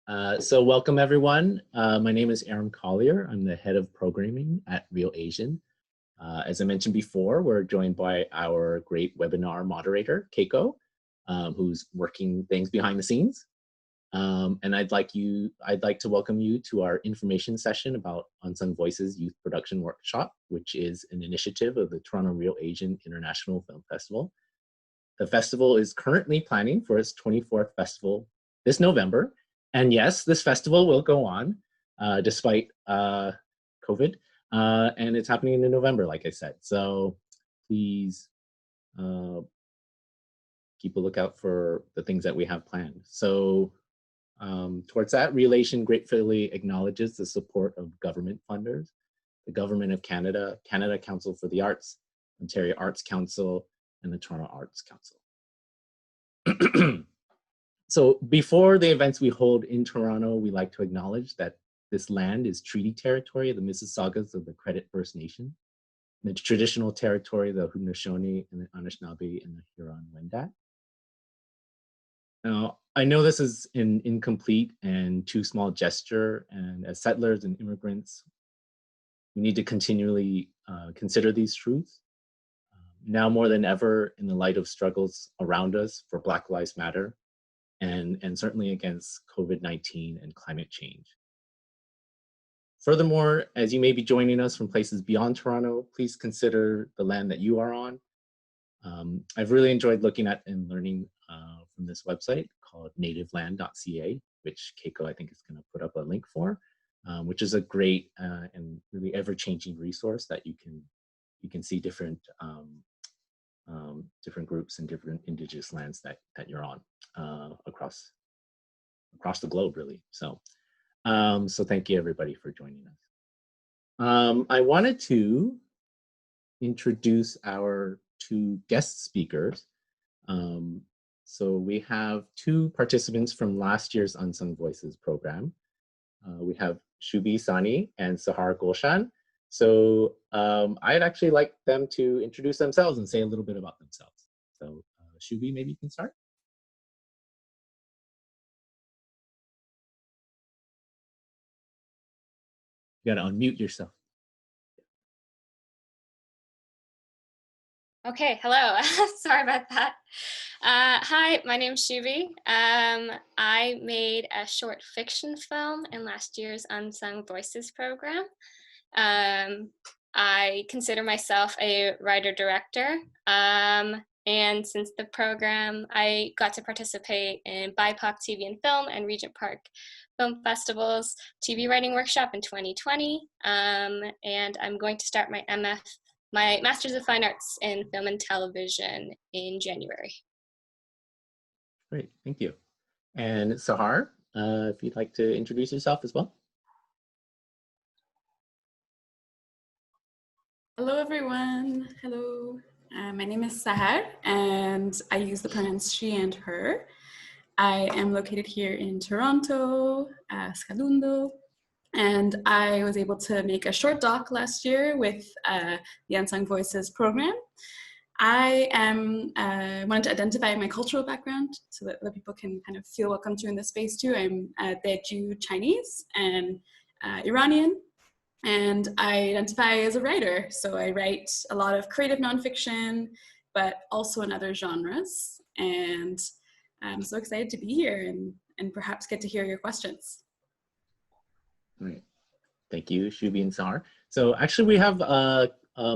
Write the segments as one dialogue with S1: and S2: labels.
S1: So welcome everyone. My name is Aram Collier. I'm the head of programming at Real Asian. As I mentioned before, we're joined by our great webinar moderator, Keiko, who's working things behind the scenes. And I'd like to welcome you to our information session about Unsung Voices Youth Production Workshop, which is an initiative of the Toronto Real Asian International Film Festival. The festival is currently planning for its 24th festival this November. And yes, this festival will go on despite COVID. And it's happening in November, like I said. So please keep a lookout for the things that we have planned. So towards that, Real Asian gratefully acknowledges the support of government funders, the Government of Canada, Canada Council for the Arts, Ontario Arts Council, and the Toronto Arts Council. So before the events we hold in Toronto, we like to acknowledge that this land is treaty territory of the Mississaugas of the Credit First Nation, the traditional territory of the Haudenosaunee and the Anishinaabe and the Huron-Wendat. Now, I know this is an incomplete and too small gesture, and as settlers and immigrants, we need to continually consider these truths. Now more than ever, in the light of struggles around us for Black Lives Matter, and certainly against COVID-19 and climate change. Furthermore, as you may be joining us from places beyond Toronto, please consider the land that you are on. I've really enjoyed looking at and learning from this website called nativeland.ca, which Keiko I think is going to put up a link for, which is a great and really ever-changing resource that you can see different different groups and different indigenous lands that you're on across the globe, really. So thank you everybody for joining us. I wanted to introduce our two guest speakers. So we have two participants from last year's Unsung Voices program. We have Shubhi Sahni and Sahara Gulshan. So I'd actually like them to introduce themselves and say a little bit about themselves. So Shubhi, maybe you can start. You gotta unmute yourself.
S2: Okay, hello. Sorry about that. Hi, my name's Shubhi. I made a short fiction film in last year's Unsung Voices program. I consider myself a writer-director, and since the program, I got to participate in BIPOC TV and Film and Regent Park Film Festival's TV writing workshop in 2020, and I'm going to start my Master's of Fine Arts in Film and Television in January.
S1: Great, thank you. And Sahar, if you'd like to introduce yourself as well.
S3: Hello, everyone. Hello. My name is Sahar, and I use the pronouns she and her. I am located here in Toronto, Skalundo, and I was able to make a short doc last year with the Unsung Voices program. I wanted to identify my cultural background so that other people can kind of feel welcome to in this space too. I'm Teju Chinese and Iranian. And I identify as a writer, so I write a lot of creative nonfiction, but also in other genres. And I'm so excited to be here and perhaps get to hear your questions.
S1: Great, thank you, Shubhi and Sahar. So actually we have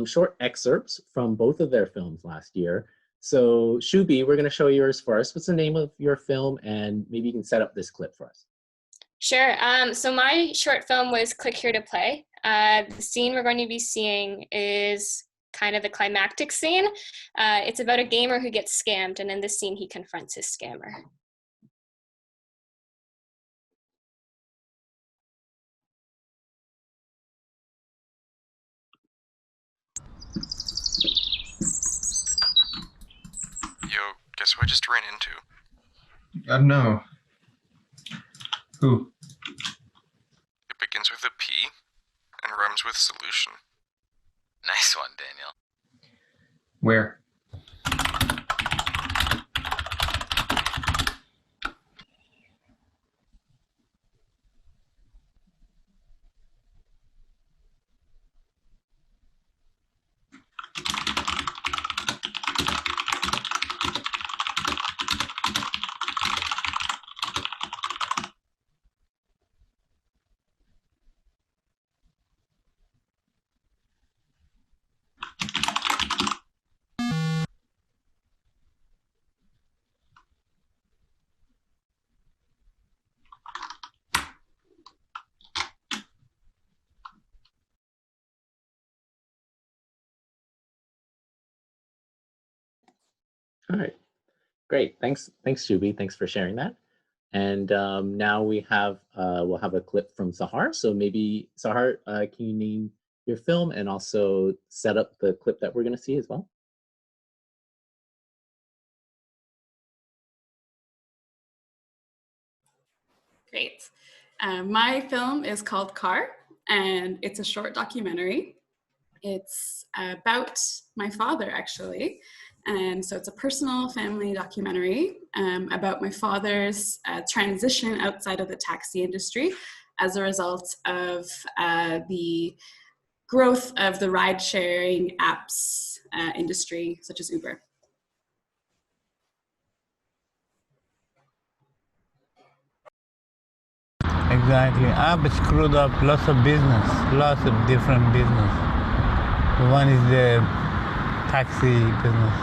S1: short excerpts from both of their films last year. So Shubhi, we're gonna show yours first. What's the name of your film? And maybe you can set up this clip for us.
S2: Sure. So my short film was Click Here to Play. The scene we're going to be seeing is kind of the climactic scene. It's about a gamer who gets scammed, and in this scene he confronts his scammer.
S4: Yo, guess who I just ran into?
S5: I don't know. Who?
S4: It begins with a P and rhymes with solution.
S6: Nice one, Daniel.
S5: Where?
S1: All right, great. Thanks, Shubhi. Thanks for sharing that. And now we'll have a clip from Sahar. So maybe Sahar, can you name your film and also set up the clip that we're going to see as well?
S3: Great. My film is called Car, and it's a short documentary. It's about my father, actually. And so it's a personal family documentary about my father's transition outside of the taxi industry as a result of the growth of the ride-sharing apps industry, such as Uber.
S7: Exactly. I've screwed up lots of business, lots of different business. One is the taxi business.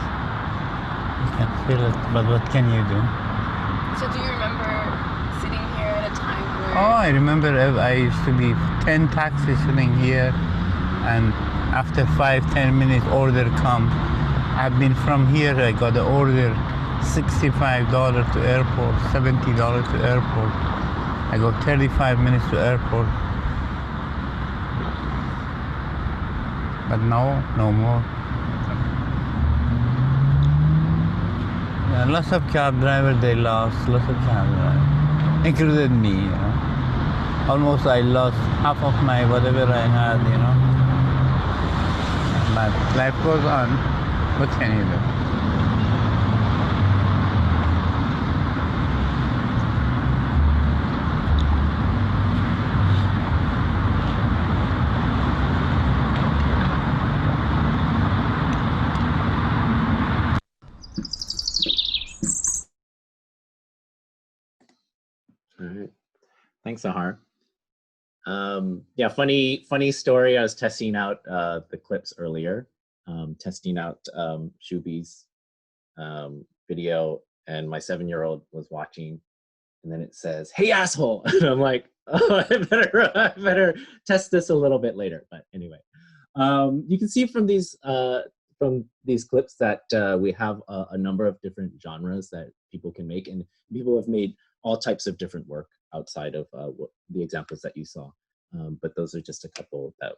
S7: You can feel it, but what can you do?
S3: So do you remember sitting here at a time where...
S7: Oh, I remember I used to be 10 taxis sitting here, and after 5-10 minutes order come. I've been from here, I got the order $65 to airport, $70 to airport. I go 35 minutes to airport. But now, no more. Yeah, lots of cab drivers, they lost, lots of cab drivers, included me, you know. Almost I lost half of my whatever I had, you know. But life goes on. What can you do?
S1: All right. Thanks, Sahar. Yeah, funny story. I was testing out the clips earlier, testing out Shubhi's video, and my 7-year-old was watching, and then it says, "Hey, asshole!" And I'm like, "Oh, I better test this a little bit later." But anyway, you can see from these clips that we have a number of different genres that people can make, and people have made all types of different work outside of the examples that you saw. But those are just a couple that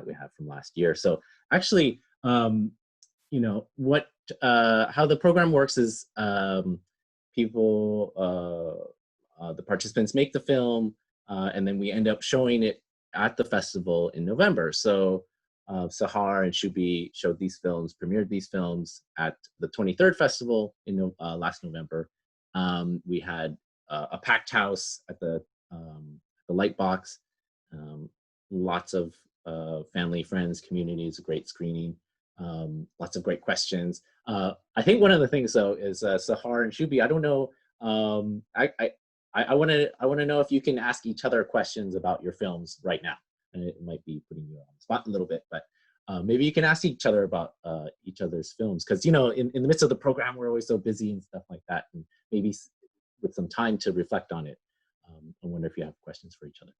S1: we have from last year. So actually, you know, how the program works is people, the participants make the film, and then we end up showing it at the festival in November. So Sahar and Shooby showed these films, premiered these films at the 23rd festival in last November. We had a packed house at the Lightbox, lots of family, friends, communities, a great screening, lots of great questions. I think one of the things though is Sahar and Shooby, I don't know, I want to know if you can ask each other questions about your films right now. And it might be putting you on the spot a little bit, but maybe you can ask each other about each other's films, because you know, in the midst of the program, we're always so busy and stuff like that, and maybe with some time to reflect on it, I wonder if you have questions for each other.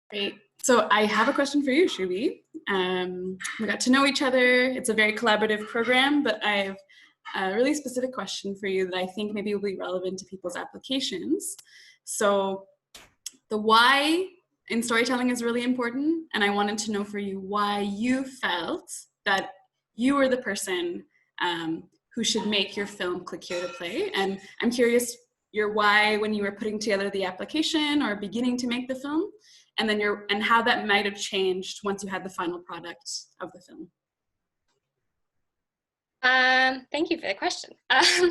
S3: Great. So I have a question for you, Shubhi. We got to know each other. It's a very collaborative program, but I have a really specific question for you that I think maybe will be relevant to people's applications. So the why in storytelling is really important, and I wanted to know for you why you felt that you were the person who should make your film Click Here to Play. And I'm curious your why when you were putting together the application or beginning to make the film, and then and how that might have changed once you had the final product of the film.
S2: Thank you for the question.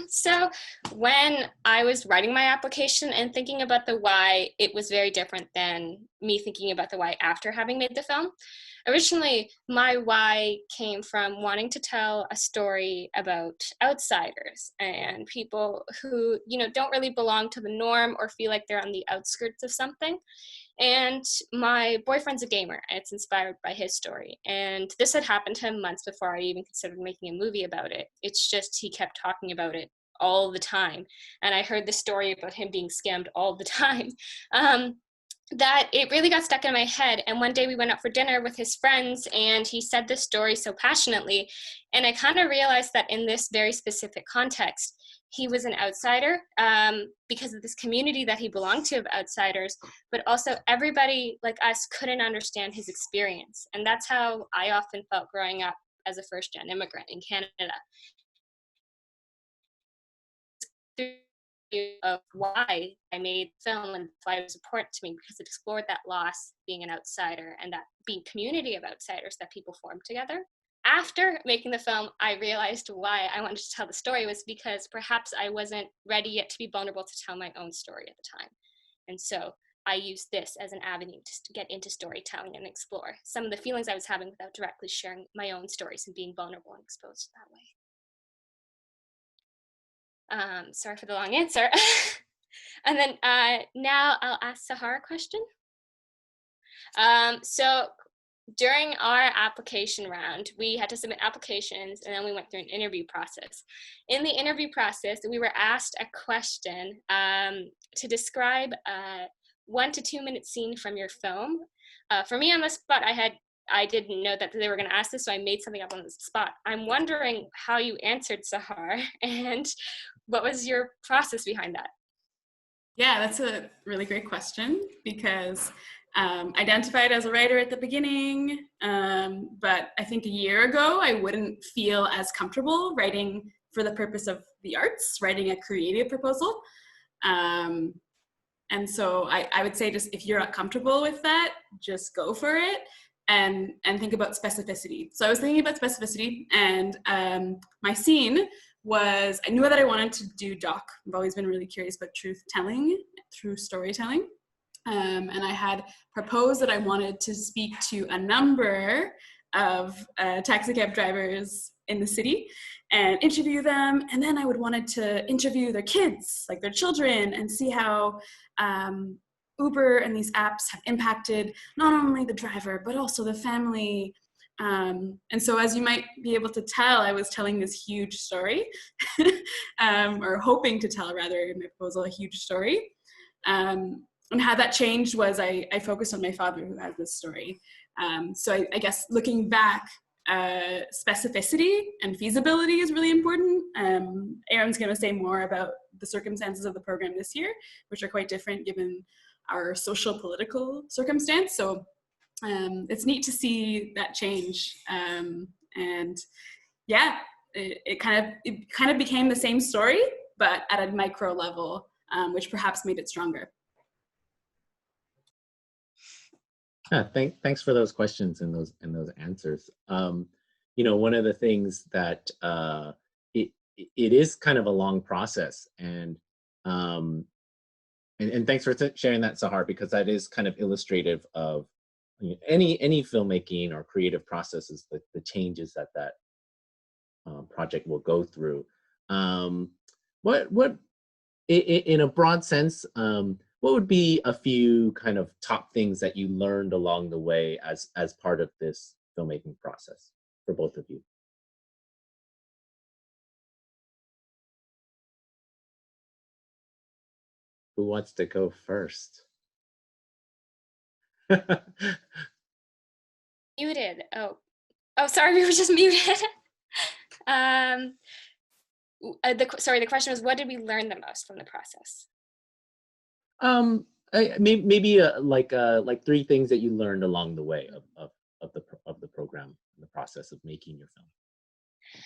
S2: So when I was writing my application and thinking about the why, it was very different than me thinking about the why after having made the film. Originally, my why came from wanting to tell a story about outsiders and people who, you know, don't really belong to the norm or feel like they're on the outskirts of something. And my boyfriend's a gamer, and it's inspired by his story. And this had happened to him months before I even considered making a movie about it. It's just he kept talking about it all the time, and I heard the story about him being scammed all the time, that it really got stuck in my head. And one day we went out for dinner with his friends, and he said this story so passionately, and I kind of realized that in this very specific context, he was an outsider because of this community that he belonged to of outsiders, but also everybody like us couldn't understand his experience. And that's how I often felt growing up as a first-gen immigrant in Canada. Of why I made film and why it was important to me, because it explored that loss, being an outsider, and that being community of outsiders that people formed together. After making the film, I realized why I wanted to tell the story was because perhaps I wasn't ready yet to be vulnerable to tell my own story at the time. And so I used this as an avenue to get into storytelling and explore some of the feelings I was having without directly sharing my own stories and being vulnerable and exposed that way. Sorry for the long answer. And then now I'll ask Sahara a question. So during our application round, we had to submit applications, and then we went through an interview process. In the interview process, we were asked a question to describe a 1 to 2 minute scene from your film. For me on the spot, I didn't know that they were going to ask this, so I made something up on the spot. I'm wondering how you answered, Sahar, and what was your process behind that?
S3: Yeah, that's a really great question, because identified as a writer at the beginning, but I think a year ago I wouldn't feel as comfortable writing for the purpose of the arts, writing a creative proposal. And so I would say, just if you're not comfortable with that, just go for it and think about specificity. So I was thinking about specificity, and my scene was, I knew that I wanted to do doc. I've always been really curious about truth-telling through storytelling. And I had proposed that I wanted to speak to a number of taxi cab drivers in the city and interview them. And then I would wanted to interview their kids, like their children, and see how Uber and these apps have impacted not only the driver, but also the family. And so, as you might be able to tell, I was telling this huge story, or hoping to tell, rather, in my proposal, a huge story. And how that changed was I focused on my father, who has this story. So I guess looking back, specificity and feasibility is really important. Aram's going to say more about the circumstances of the program this year, which are quite different given our social political circumstance. So it's neat to see that change. And yeah, it kind of became the same story, but at a micro level, which perhaps made it stronger.
S1: Yeah, thanks for those questions and those answers. You know, one of the things that it is kind of a long process, and thanks for sharing that, Sahar, because that is kind of illustrative of, you know, any filmmaking or creative processes, the changes that project will go through. What in a broad sense, what would be a few kind of top things that you learned along the way as part of this filmmaking process for both of you? Who wants to go first?
S2: Muted. Oh, sorry, we were just muted. The question was, what did we learn the most from the process?
S1: Maybe like 3 things that you learned along the way of the program, the process of making your film.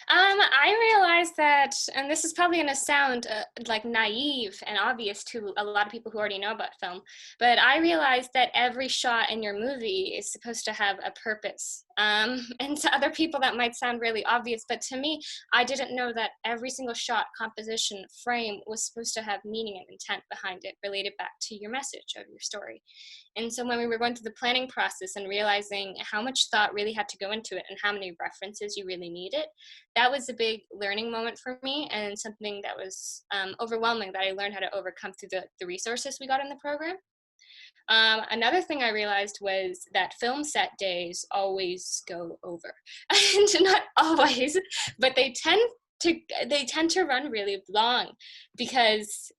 S2: I realized that, and this is probably going to sound like naive and obvious to a lot of people who already know about film, but I realized that every shot in your movie is supposed to have a purpose. And to other people that might sound really obvious, but to me, I didn't know that every single shot, composition, frame was supposed to have meaning and intent behind it, related back to your message of your story. And so when we were going through the planning process and realizing how much thought really had to go into it and how many references you really needed, that was a big learning moment for me, and something that was overwhelming that I learned how to overcome through the resources we got in the program. Another thing I realized was that film set days always go over. And not always, but they tend they tend to run really long because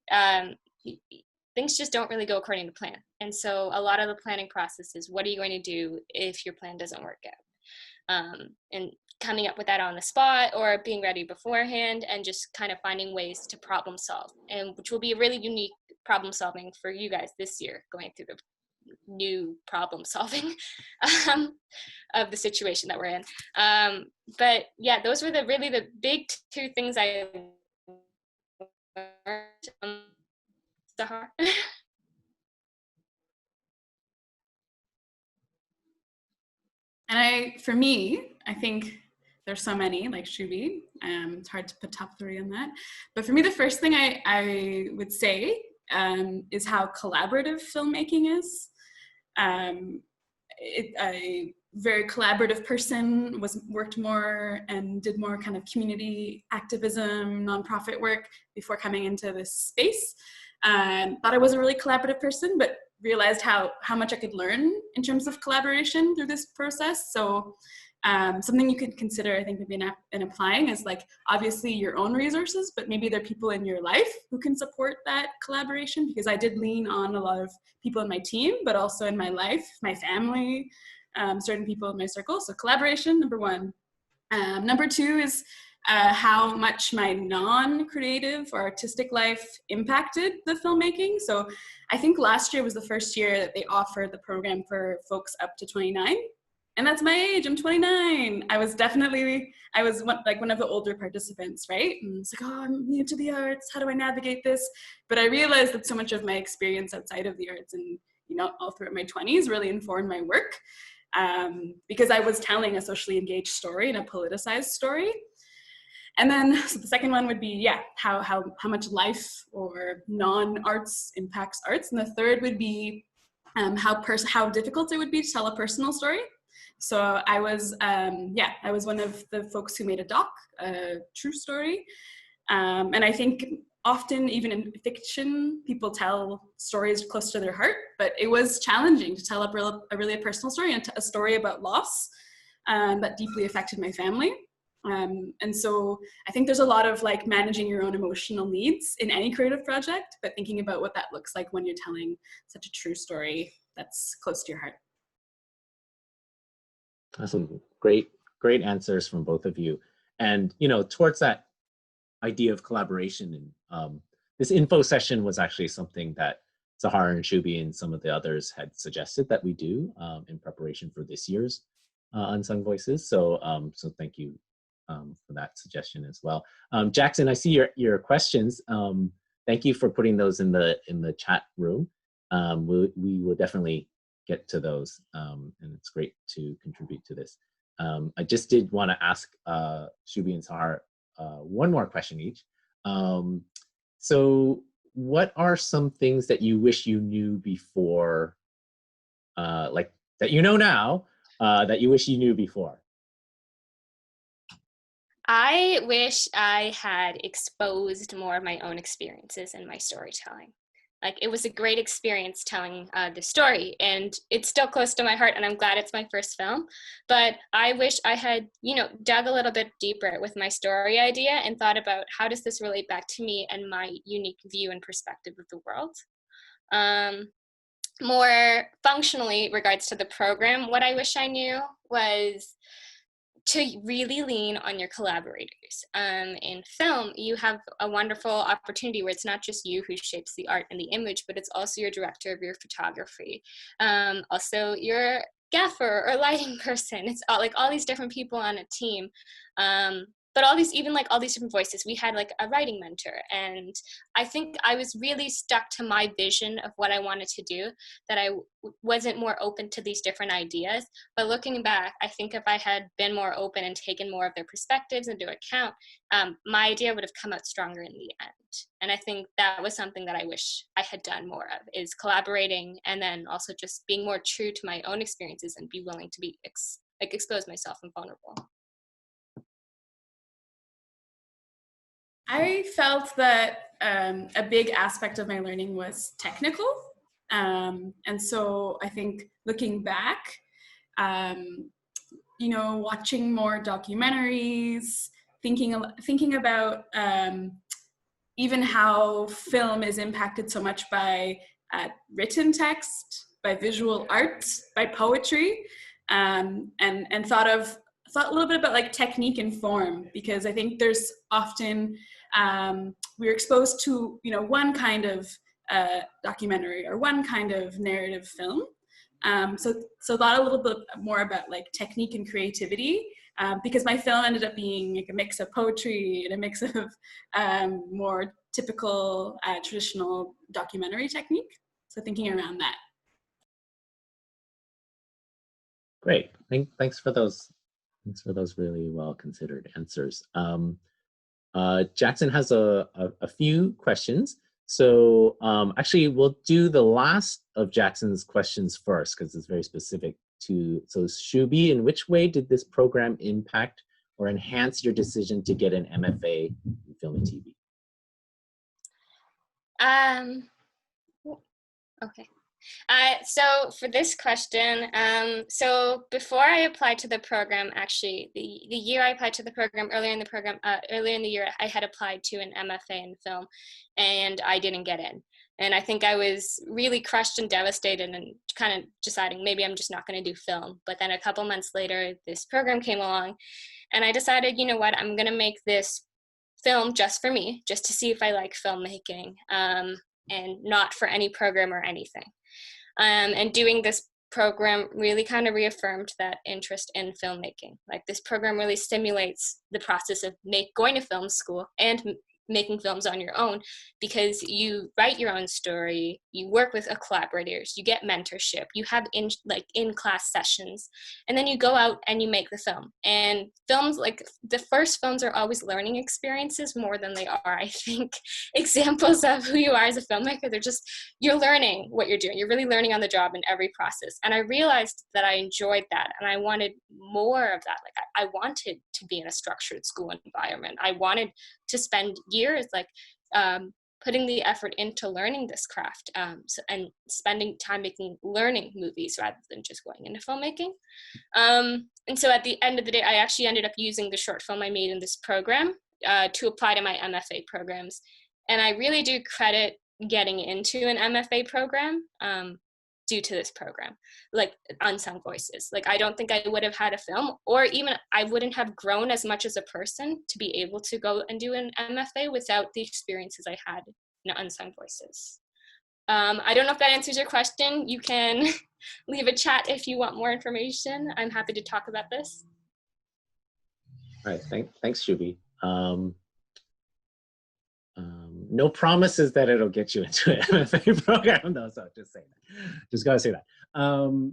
S2: things just don't really go according to plan. And so a lot of the planning process is, what are you going to do if your plan doesn't work out? And coming up with that on the spot, or being ready beforehand, and just kind of finding ways to problem solve, and which will be a really unique problem solving for you guys this year, going through the new problem solving of the situation that we're in. But yeah, those were really the big two things I learned from Sahara.
S3: And for me, I think there's so many, like Shubhi. It's hard to put top 3 on that. But for me, the first thing I would say is how collaborative filmmaking is. A very collaborative person, worked more and did more kind of community activism, nonprofit work before coming into this space. Thought I was a really collaborative person, but realized how much I could learn in terms of collaboration through this process. So something you could consider, I think, maybe in applying is, like, obviously your own resources, but maybe there are people in your life who can support that collaboration, because I did lean on a lot of people in my team, but also in my life, my family, certain people in my circle. So collaboration, number 1. Number 2 is how much my non-creative or artistic life impacted the filmmaking. So I think last year was the first year that they offered the program for folks up to 29. And that's my age, I'm 29. I was one of the older participants, right? And it's like, oh, I'm new to the arts, how do I navigate this? But I realized that so much of my experience outside of the arts and, all throughout my 20s really informed my work, because I was telling a socially engaged story and a politicized story. And then, so the second one would be, how much life or non-arts impacts arts. And the third would be how difficult it would be to tell a personal story. So I was one of the folks who made a doc, a true story. And I think often, even in fiction, people tell stories close to their heart, but it was challenging to tell a really personal story, and a story about loss that deeply affected my family. And so I think there's a lot of, like, managing your own emotional needs in any creative project, but thinking about what that looks like when you're telling such a true story that's close to your heart.
S1: Awesome. Great answers from both of you. And, towards that idea of collaboration, and this info session was actually something that Sahara and Shooby and some of the others had suggested that we do in preparation for this year's Unsung Voices. So thank you for that suggestion as well. Jackson, I see your questions. Thank you for putting those in the chat room. We will definitely get to those, and it's great to contribute to this. I just did want to ask Shooby and Sahara one more question each. So what are some things that you wish you knew before, like that you know now, that you wish you knew before?
S2: I wish I had exposed more of my own experiences in my storytelling. Like, it was a great experience telling the story, and it's still close to my heart, and I'm glad it's my first film. But I wish I had, dug a little bit deeper with my story idea and thought about, how does this relate back to me and my unique view and perspective of the world? More functionally, regards to the program, what I wish I knew was to really lean on your collaborators. In film, you have a wonderful opportunity where it's not just you who shapes the art and the image, but it's also your director of your photography, also your gaffer or lighting person. It's all these different people on a team. But all these different voices. We had like a writing mentor, and I think I was really stuck to my vision of what I wanted to do, that I wasn't more open to these different ideas. But looking back, I think if I had been more open and taken more of their perspectives into account, my idea would have come out stronger in the end. And I think that was something that I wish I had done more of, is collaborating, and then also just being more true to my own experiences and be willing to be expose myself and vulnerable.
S3: I felt that a big aspect of my learning was technical. And so I think looking back, watching more documentaries, thinking about even how film is impacted so much by written text, by visual arts, by poetry, and thought a little bit about like technique and form, because I think there's often we're exposed to one kind of documentary or one kind of narrative film. So thought a little bit more about like technique and creativity, because my film ended up being like a mix of poetry and a mix of more typical traditional documentary technique. So thinking around that.
S1: Great. Thanks for those. Thanks for those really well considered answers. Jackson has a few questions. So actually, we'll do the last of Jackson's questions first because it's very specific to. So Shooby, in which way did this program impact or enhance your decision to get an MFA in film and TV?
S2: Okay. So for this question, so before I applied to the program, actually, the year I applied to the program, earlier in the year, I had applied to an MFA in film, and I didn't get in. And I think I was really crushed and devastated and kind of deciding maybe I'm just not going to do film. But then a couple months later, this program came along, and I decided, you know what, I'm going to make this film just for me, just to see if I like filmmaking, and not for any program or anything. And doing this program really kind of reaffirmed that interest in filmmaking. Like, this program really stimulates the process of going to film school and making films on your own, because you write your own story, you work with collaborators, you get mentorship, you have in-class sessions, and then you go out and you make the film. And films, like the first films, are always learning experiences more than they are, I think, examples of who you are as a filmmaker. They're just, you're learning what you're doing. You're really learning on the job in every process. And I realized that I enjoyed that, and I wanted more of that. Like, I wanted to be in a structured school environment. I wanted to spend years putting the effort into learning this craft, and spending time learning movies rather than just going into filmmaking. And so at the end of the day, I actually ended up using the short film I made in this program to apply to my MFA programs. And I really do credit getting into an MFA program due to this program, like Unsung Voices. Like, I don't think I would have had a film, or even I wouldn't have grown as much as a person to be able to go and do an MFA without the experiences I had in Unsung Voices. I don't know if that answers your question. You can leave a chat if you want more information. I'm happy to talk about this.
S1: All right, thanks, Shubhi. No promises that it'll get you into an MFA program, though, so just say that. Just gotta say that.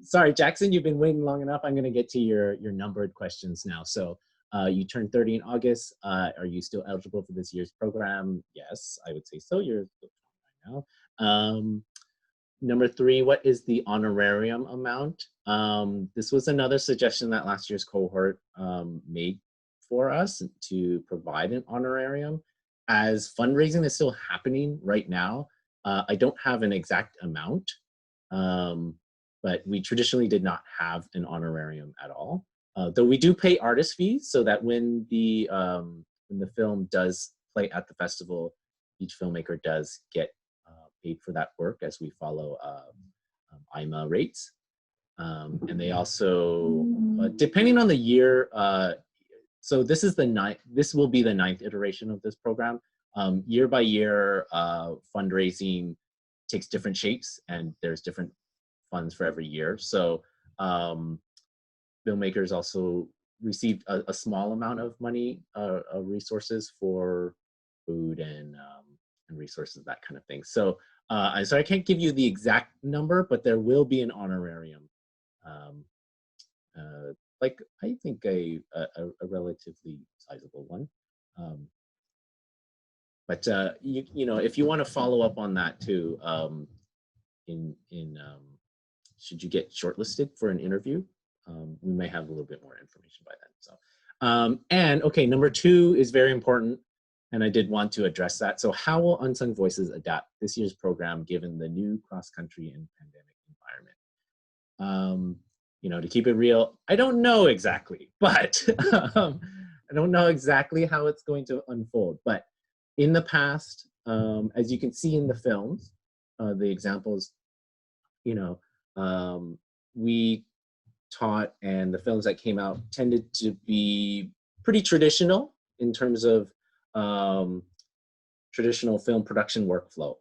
S1: Sorry, Jackson, you've been waiting long enough. I'm gonna get to your numbered questions now. So you turned 30 in August. Are you still eligible for this year's program? Yes, I would say so. You're right now. Number 3, what is the honorarium amount? This was another suggestion that last year's cohort made for us to provide an honorarium. As fundraising is still happening right now, I don't have an exact amount, but we traditionally did not have an honorarium at all. Though we do pay artist fees, so that when the film does play at the festival, each filmmaker does get paid for that work as we follow IMA rates. And they also, depending on the year, so this will be the 9th iteration of this program. Year by year, fundraising takes different shapes, and there's different funds for every year. So filmmakers also received a small amount of money, resources for food and resources, that kind of thing. So I can't give you the exact number, but there will be an honorarium. Like, I think a relatively sizable one. But you know, if you want to follow up on that too, should you get shortlisted for an interview, we may have a little bit more information by then. So, and okay, number 2 is very important, and I did want to address that. So, how will Unsung Voices adapt this year's program given the new cross-country and pandemic environment? You know, to keep it real, I don't know exactly, but I don't know exactly how it's going to unfold, but in the past, as you can see in the films, the examples, you know, we taught, and the films that came out tended to be pretty traditional in terms of traditional film production workflow.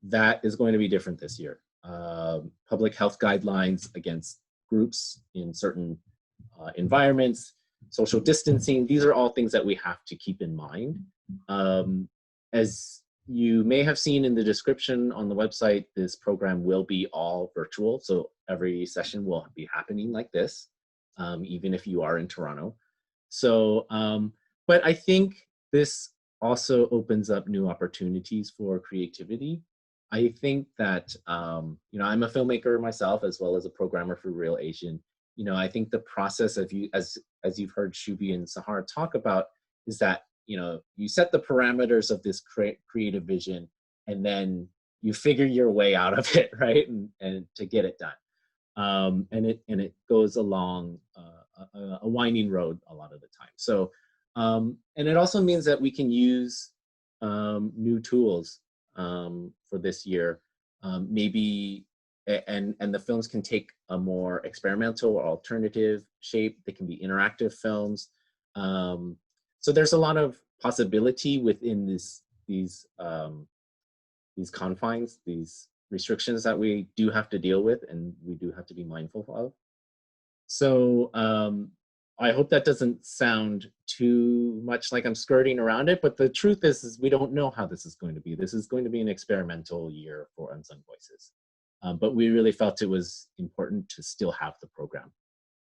S1: That is going to be different this year. Public health guidelines against groups in certain environments, social distancing, these are all things that we have to keep in mind. As you may have seen in the description on the website, this program will be all virtual, so every session will be happening like this, even if you are in Toronto. So, but I think this also opens up new opportunities for creativity. I think that, you know, I'm a filmmaker myself, as well as a programmer for Real Asian. You know, I think the process of you, as you've heard Shubhi and Sahara talk about, is that, you know, you set the parameters of this creative vision, and then you figure your way out of it, right? And to get it done. And it goes along a winding road a lot of the time. So, and it also means that we can use new tools for this year, maybe, and the films can take a more experimental or alternative shape. They can be interactive films. So there's a lot of possibility within these confines, these restrictions that we do have to deal with and we do have to be mindful of. So I hope that doesn't sound too much like I'm skirting around it, but the truth is we don't know how this is going to be. This is going to be an experimental year for Unsung Voices. But we really felt it was important to still have the program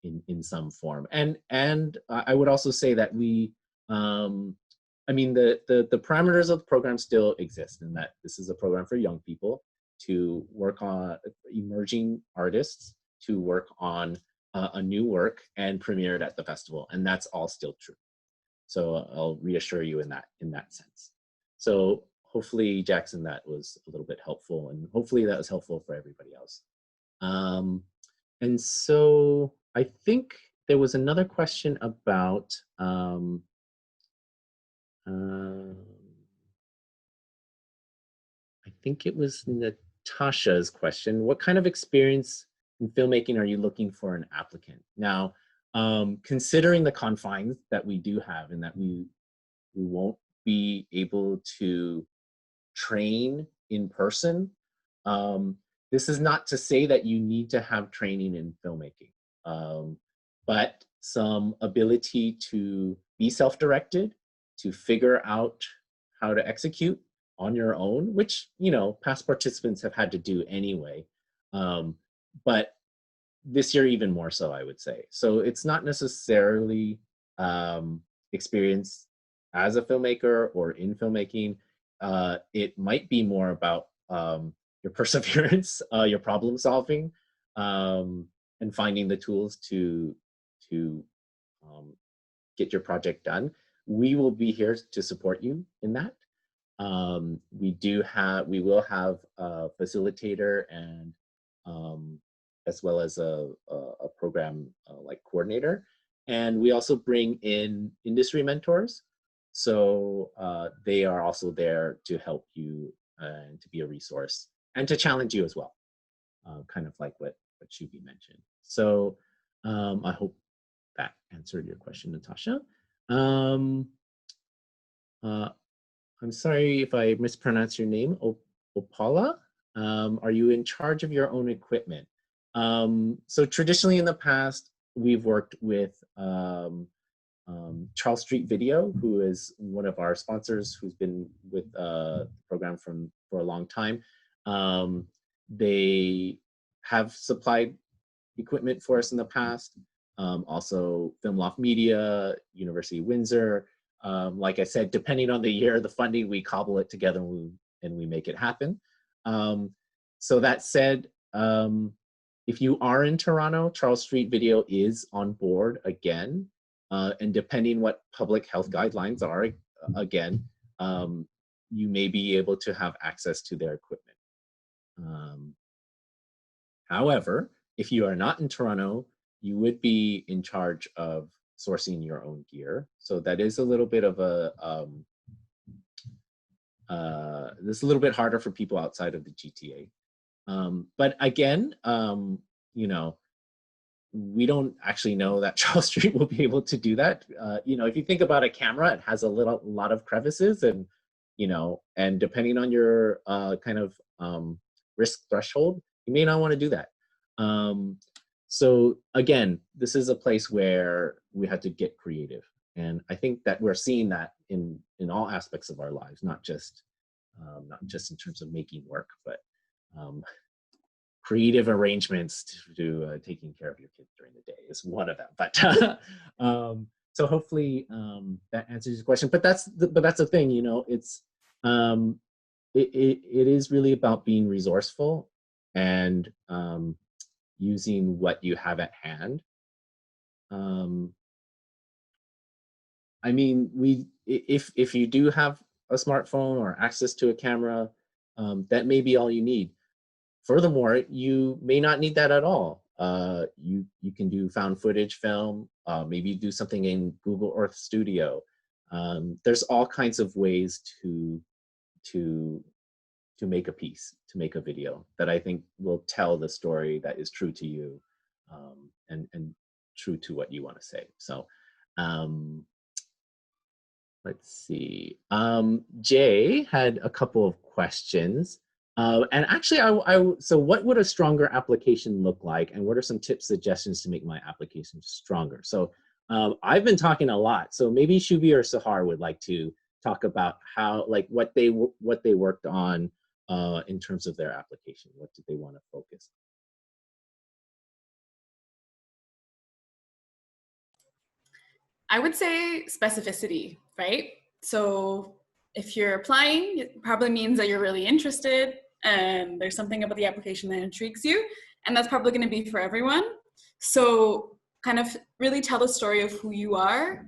S1: in some form. And I would also say that we, I mean, the parameters of the program still exist, in that this is a program for young people to work on emerging artists, to work on a new work and premiere it at the festival, and that's all still true. So I'll reassure you in that sense. So hopefully, Jackson, that was a little bit helpful, and hopefully that was helpful for everybody else. And so I think there was another question about I think it was Natasha's question. What kind of experience in filmmaking are you looking for an applicant? Now, considering the confines that we do have, and that we won't be able to train in person, this is not to say that you need to have training in filmmaking, but some ability to be self-directed, to figure out how to execute on your own, which, you know, past participants have had to do anyway. But this year even more so, I would say. So it's not necessarily experience as a filmmaker or in filmmaking. It might be more about your perseverance, your problem solving, and finding the tools to get your project done. We will be here to support you in that. We will have a facilitator, and as well as a program like coordinator. And we also bring in industry mentors. So they are also there to help you and to be a resource and to challenge you as well, kind of like what Shubhi mentioned. So I hope that answered your question, Natasha. I'm sorry if I mispronounced your name, Opala. Are you in charge of your own equipment? So traditionally in the past, we've worked with Charles Street Video, who is one of our sponsors, who's been with the program for a long time. They have supplied equipment for us in the past. Also Film Loft Media, University of Windsor. Like I said, depending on the year, the funding, we cobble it together and we make it happen. So that said, if you are in Toronto, Charles Street Video is on board again. And depending what public health guidelines are, again, you may be able to have access to their equipment. However, if you are not in Toronto, you would be in charge of sourcing your own gear. So that is a little bit of a, this is a little bit harder for people outside of the GTA. But again, you know, we don't actually know that Charles Street will be able to do that. You know, if you think about a camera, it has a lot of crevices, and you know, and depending on your kind of risk threshold, you may not want to do that. So again, this is a place where we have to get creative, and I think that we're seeing that in all aspects of our lives, not just in terms of making work, but creative arrangements to taking care of your kids during the day is one of them. But so hopefully that answers your question. But that's the thing, you know, it's it is really about being resourceful and using what you have at hand. I mean, if you do have a smartphone or access to a camera, that may be all you need. Furthermore, you may not need that at all. You can do found footage film, maybe do something in Google Earth Studio. There's all kinds of ways to make a piece, to make a video that I think will tell the story that is true to you, and true to what you want to say. So let's see. Jay had a couple of questions. And actually, so what would a stronger application look like? And what are some tips, suggestions to make my application stronger? So I've been talking a lot. So maybe Shubhi or Sahara would like to talk about how, like, what they worked on in terms of their application. What did they want to focus on?
S3: I would say specificity, right? So if you're applying, it probably means that you're really interested and there's something about the application that intrigues you, and that's probably going to be for everyone. So kind of really tell the story of who you are.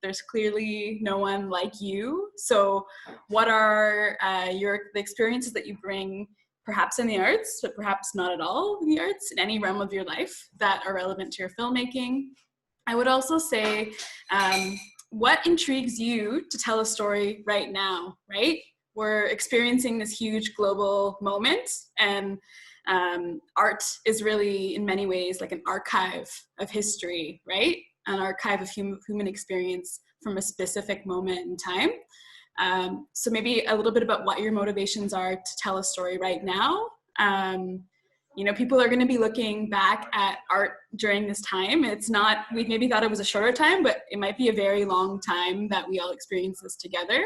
S3: There's clearly no one like you. So what are the experiences that you bring, perhaps in the arts, but perhaps not at all in the arts, in any realm of your life, that are relevant to your filmmaking? I would also say, what intrigues you to tell a story right now, right? We're experiencing this huge global moment, and art is really, in many ways, like an archive of history, right? An archive of human experience from a specific moment in time. So maybe a little bit about what your motivations are to tell a story right now. You know, people are going to be looking back at art during this time. It's not, we maybe thought it was a shorter time, but it might be a very long time that we all experience this together.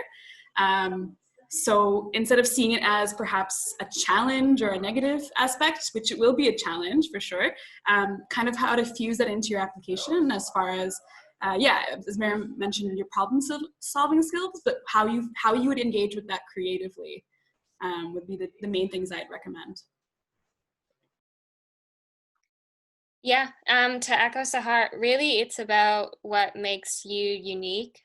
S3: So instead of seeing it as perhaps a challenge or a negative aspect, which it will be a challenge for sure, kind of how to fuse that into your application as far as, as Miriam mentioned, your problem solving skills, but how you would engage with that creatively would be the main things I'd recommend.
S2: Yeah, to echo Sahar, really it's about what makes you unique.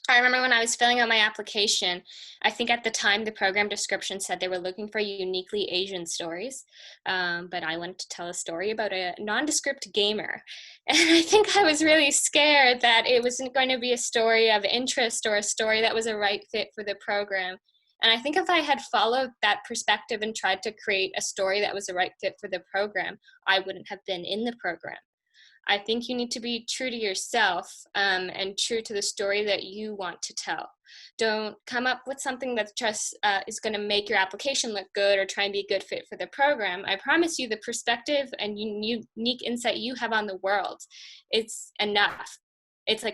S2: I remember when I was filling out my application, I think at the time the program description said they were looking for uniquely Asian stories, but I wanted to tell a story about a nondescript gamer. And I think I was really scared that it wasn't going to be a story of interest or a story that was a right fit for the program. And I think if I had followed that perspective and tried to create a story that was a right fit for the program, I wouldn't have been in the program. I think you need to be true to yourself and true to the story that you want to tell. Don't come up with something that just is going to make your application look good or try and be a good fit for the program. I promise you the perspective and unique insight you have on the world, it's enough. It's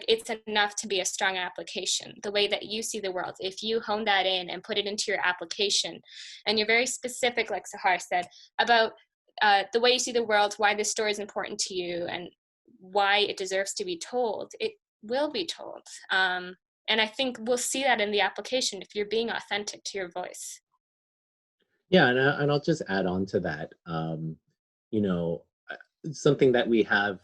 S2: enough to be a strong application, the way that you see the world. If you hone that in and put it into your application, and you're very specific, like Sahar said, about the way you see the world, why this story is important to you, and why it deserves to be told, it will be told. And I think we'll see that in the application if you're being authentic to your voice.
S1: Yeah, and I'll just add on to that. You know, something that we have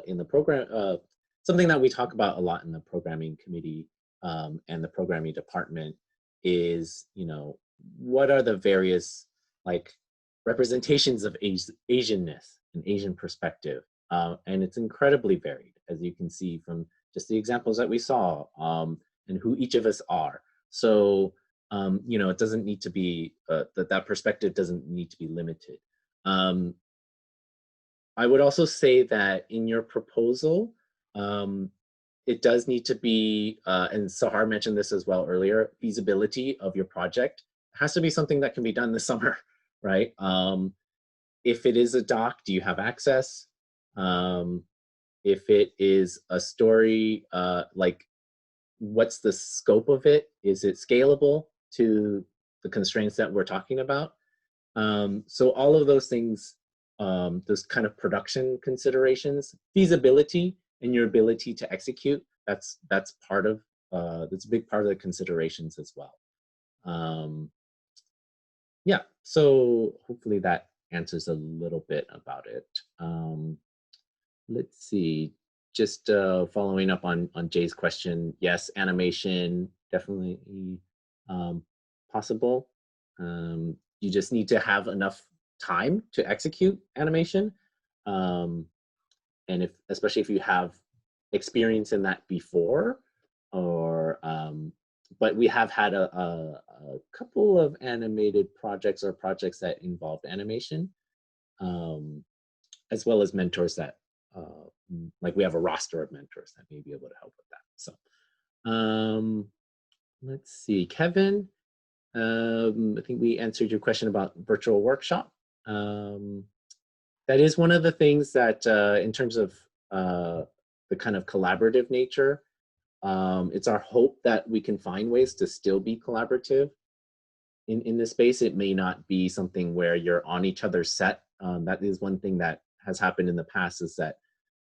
S1: in the program, something that we talk about a lot in the programming committee and the programming department is, you know, what are the various like representations of Asianness and Asian perspective and it's incredibly varied, as you can see from just the examples that we saw, and who each of us are. So, you know, it doesn't need to be, that perspective doesn't need to be limited. I would also say that in your proposal, it does need to be, and Sahar mentioned this as well earlier, feasibility of your project. It has to be something that can be done this summer, right? If it is a doc, do you have access? If it is a story, like what's the scope of it? Is it scalable to the constraints that we're talking about? So all of those things, those kind of production considerations, feasibility, and your ability to execute, that's part of, that's a big part of the considerations as well. Yeah, so hopefully that answers a little bit about it. Let's see, just following up on Jay's question, yes, animation, definitely possible. You just need to have enough time to execute animation. And especially if you have experience in that before, or, but we have had a couple of animated projects or projects that involved animation, as well as mentors that, like we have a roster of mentors that may be able to help with that. So let's see, Kevin, I think we answered your question about virtual workshop. That is one of the things that, in terms of the kind of collaborative nature, it's our hope that we can find ways to still be collaborative in this space. It may not be something where you're on each other's set. That is one thing that has happened in the past, is that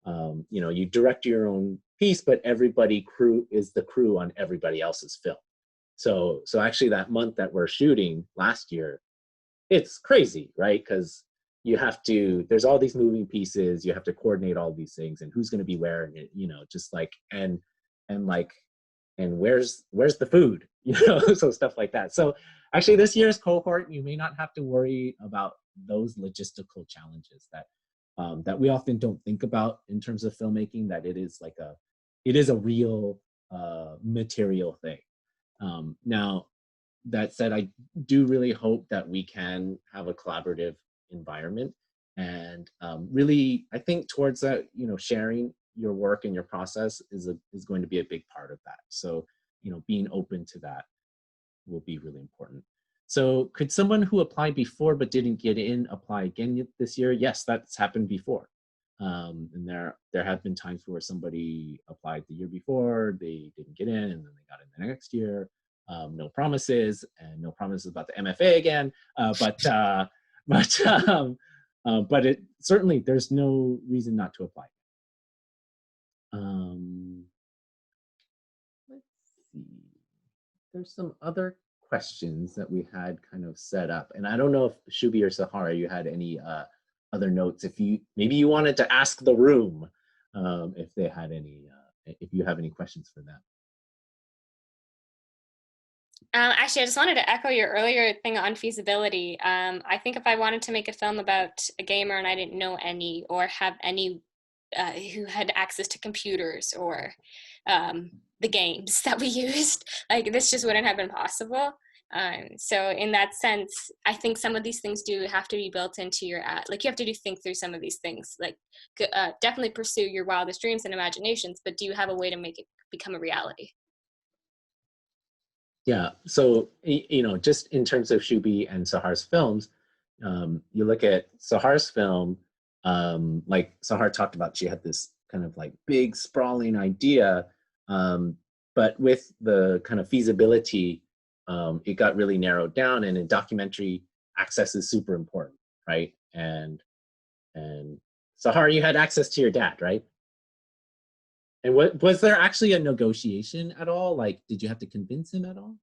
S1: you know, you direct your own piece, but everybody is the crew on everybody else's film. So actually that month that we're shooting last year, it's crazy, right? Because you have to, there's all these moving pieces, you have to coordinate all these things, and who's going to be where, and you know, just like, and where's the food, you know, so stuff like that. So actually this year's cohort, you may not have to worry about those logistical challenges that that we often don't think about in terms of filmmaking, that it is like it is a real material thing. Now, that said, I do really hope that we can have a collaborative environment, and really, I think towards that, you know, sharing your work and your process is going to be a big part of that. So, you know, being open to that will be really important. So could someone who applied before but didn't get in apply again this year? Yes, that's happened before. And there have been times where somebody applied the year before, they didn't get in, and then they got in the next year. No promises, and no promises about the MFA again. But it certainly, there's no reason not to apply. Let's see. There's some other questions that we had kind of set up, and I don't know if Shubhi or Sahara, you had any other notes. If maybe you wanted to ask the room if they had any, if you have any questions for them.
S2: Actually, I just wanted to echo your earlier thing on feasibility. I think if I wanted to make a film about a gamer and I didn't know any, or have any who had access to computers or the games that we used, like this just wouldn't have been possible. So in that sense, I think some of these things do have to be built into your ad. Like you have to think through some of these things, like definitely pursue your wildest dreams and imaginations, but do you have a way to make it become a reality?
S1: Yeah, so, you know, just in terms of Shooby and Sahar's films, you look at Sahar's film, like Sahar talked about, she had this kind of like big sprawling idea, but with the kind of feasibility, it got really narrowed down, and in documentary, access is super important, right? And Sahar, you had access to your dad, right? And was there actually a negotiation at all? Like, did you have to convince him at all?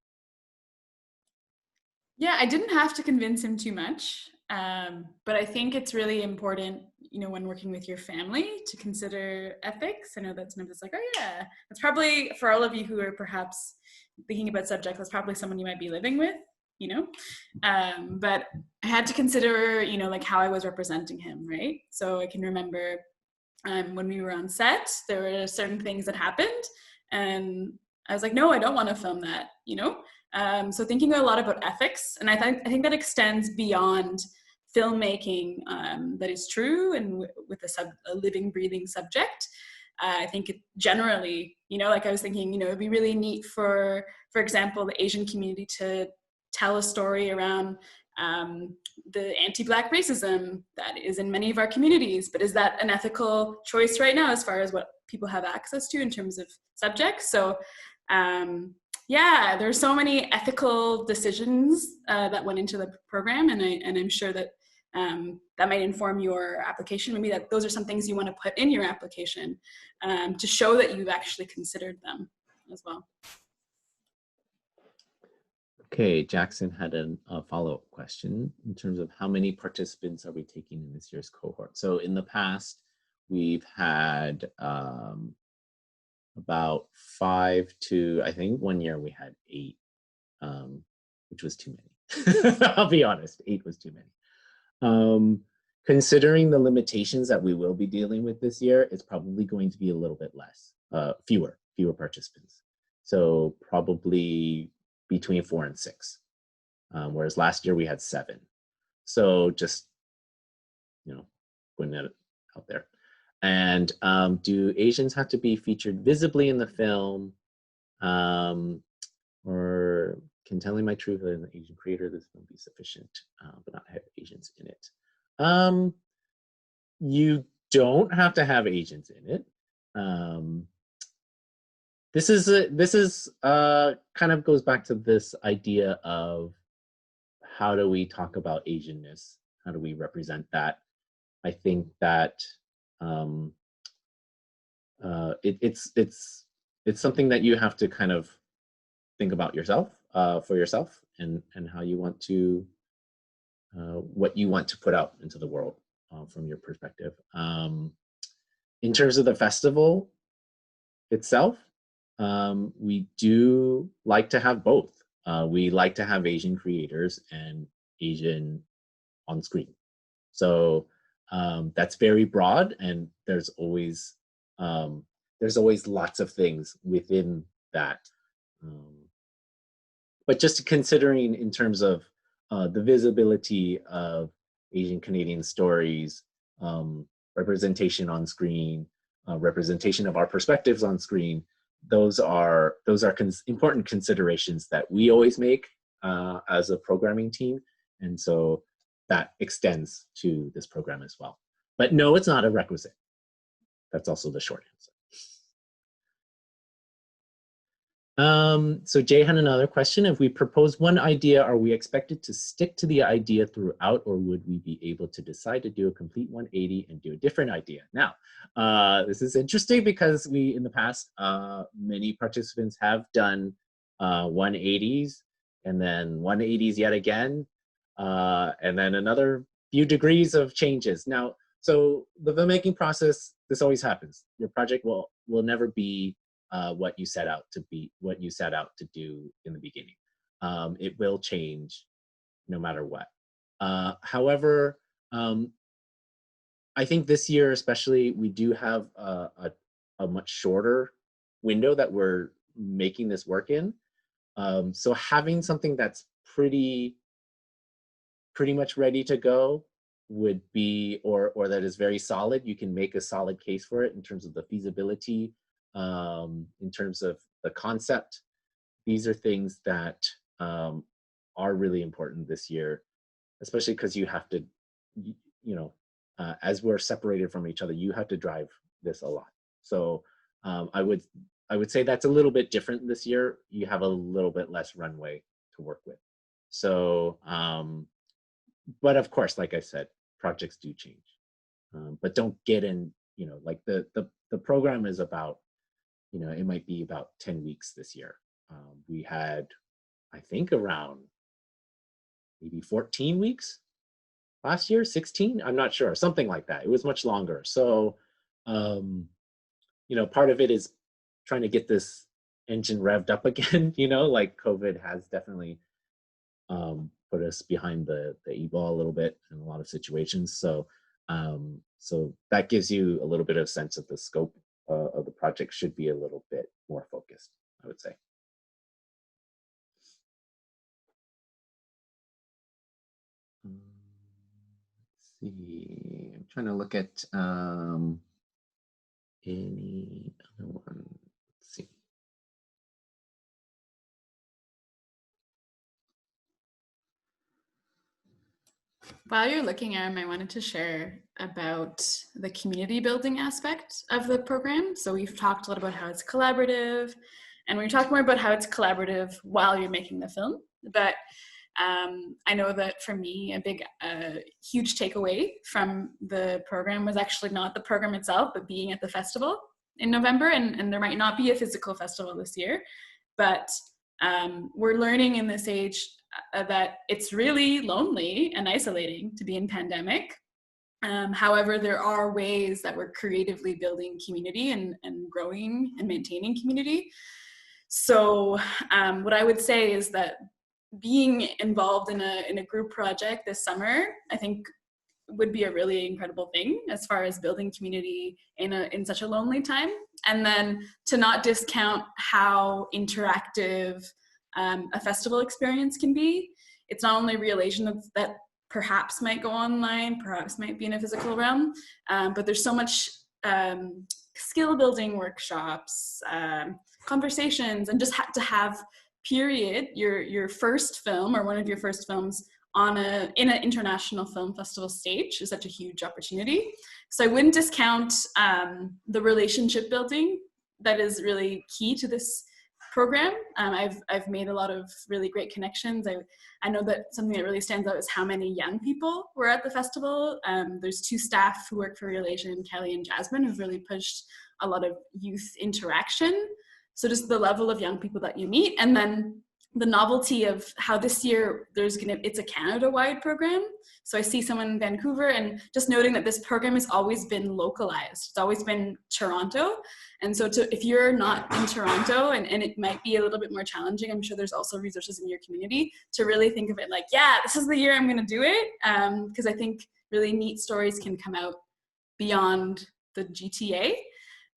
S3: Yeah, I didn't have to convince him too much, but I think it's really important, you know, when working with your family to consider ethics. I know that sometimes it's like, oh yeah, that's probably, for all of you who are perhaps thinking about subjects, that's probably someone you might be living with, you know, but I had to consider, you know, like how I was representing him, right? So I can remember when we were on set, there were certain things that happened, and I was like, no, I don't want to film that, you know? So thinking a lot about ethics, and I think that extends beyond filmmaking, that is true, and with a living, breathing subject. I think it generally, you know, like I was thinking, you know, it'd be really neat for example, the Asian community to tell a story around the anti-Black racism that is in many of our communities, but is that an ethical choice right now as far as what people have access to in terms of subjects? So yeah, there's so many ethical decisions that went into the program, and I'm sure that that might inform your application. Maybe that those are some things you want to put in your application to show that you've actually considered them as well.
S1: Okay, Jackson had a follow-up question in terms of how many participants are we taking in this year's cohort. So in the past, we've had about 5 to, I think one year we had 8, which was too many. I'll be honest, 8 was too many. Considering the limitations that we will be dealing with this year, it's probably going to be a little bit less, fewer participants. So probably between 4 and 6, whereas last year we had 7. So just, you know, putting that out there. And do Asians have to be featured visibly in the film, or can telling my truth as an Asian creator, this won't be sufficient, but not have Asians in it? You don't have to have Asians in it. This is kind of goes back to this idea of how do we talk about Asianness? How do we represent that? I think that it's something that you have to kind of think about yourself, for yourself, and how you want to what you want to put out into the world from your perspective. In terms of the festival itself, we do like to have both. We like to have Asian creators and Asian on screen. So that's very broad, and there's always lots of things within that. But just considering in terms of the visibility of Asian Canadian stories, representation on screen, representation of our perspectives on screen, those are important considerations that we always make as a programming team, and so that extends to this program as well. But no, it's not a requisite. That's also the short answer. So Jay had another question. If we propose one idea, are we expected to stick to the idea throughout, or would we be able to decide to do a complete 180 and do a different idea? Now, this is interesting because we, in the past, many participants have done 180s and then 180s yet again, and then another few degrees of changes. Now, so the filmmaking process, this always happens. Your project will never be what you set out to be, what you set out to do in the beginning. It will change no matter what. However, I think this year especially, we do have a much shorter window that we're making this work in. So having something that's pretty much ready to go would be, or that is very solid, you can make a solid case for it in terms of the feasibility, in terms of the concept. These are things that are really important this year, especially because you have to, you know, as we're separated from each other, you have to drive this a lot. So I would say that's a little bit different this year. You have a little bit less runway to work with. So, but of course, like I said, projects do change, but don't get in, you know, like the program is about, you know, it might be about 10 weeks this year. We had, I think, around maybe 14 weeks last year, 16, I'm not sure, something like that. It was much longer. So, you know, part of it is trying to get this engine revved up again, you know, like COVID has definitely put us behind the e-ball a little bit in a lot of situations. So So that gives you a little bit of sense of the scope of the project should be a little bit more focused, I would say. Let's see, I'm trying to look at any other one. Let's see.
S3: While you're looking, Aram, I wanted to share about the community building aspect of the program. So we've talked a lot about how it's collaborative, and we talked more about how it's collaborative while you're making the film. But I know that for me, a big, huge takeaway from the program was actually not the program itself, but being at the festival in November. And there might not be a physical festival this year, but we're learning in this age that it's really lonely and isolating to be in pandemic. However, there are ways that we're creatively building community and growing and maintaining community. So what I would say is that being involved in a group project this summer, I think would be a really incredible thing as far as building community in such a lonely time. And then to not discount how interactive a festival experience can be. It's not only Real Asian that perhaps might go online, perhaps might be in a physical realm, but there's so much skill building workshops, conversations, and just to have period your first film or one of your first films in an international film festival stage is such a huge opportunity. So I wouldn't discount the relationship building that is really key to this program. I've made a lot of really great connections. I know that something that really stands out is how many young people were at the festival. There's 2 staff who work for Real Asian, Kelly and Jasmine, who've really pushed a lot of youth interaction. So just the level of young people that you meet, and then the novelty of how this year it's a Canada-wide program. So I see someone in Vancouver, and just noting that this program has always been localized. It's always been Toronto. And so if you're not in Toronto, and it might be a little bit more challenging, I'm sure there's also resources in your community to really think of it like, yeah, this is the year I'm gonna do it. Because I think really neat stories can come out beyond the GTA.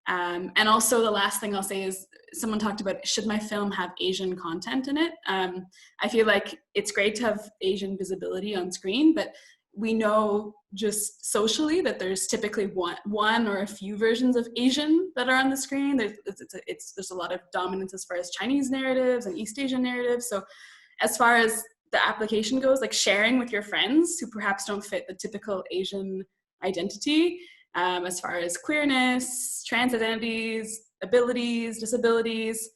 S3: And also the last thing I'll say is, someone talked about, should my film have Asian content in it? I feel like it's great to have Asian visibility on screen, but we know just socially that there's typically one or a few versions of Asian that are on the screen. There's a lot of dominance as far as Chinese narratives and East Asian narratives. So as far as the application goes, like sharing with your friends who perhaps don't fit the typical Asian identity, as far as queerness, trans identities, abilities, disabilities,